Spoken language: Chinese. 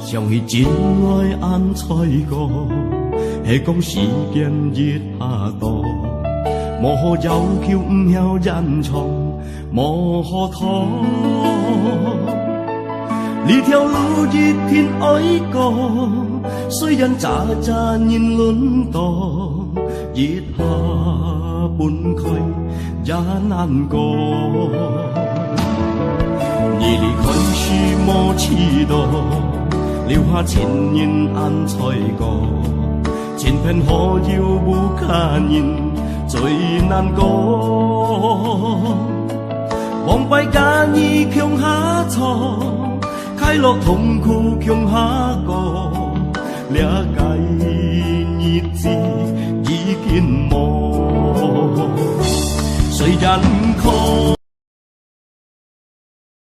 想起真愛安彩過，係講時間越下多，無好要求唔曉隱藏，無可拖。呢條路一天愛過，雖然渣渣人輪多，熱下分開也難過。你離開時無期待，留下千年安彩過，千片好友無卡人最難過。望敗假意強下錯，快樂痛苦強下過，了解日子已經無，雖然苦。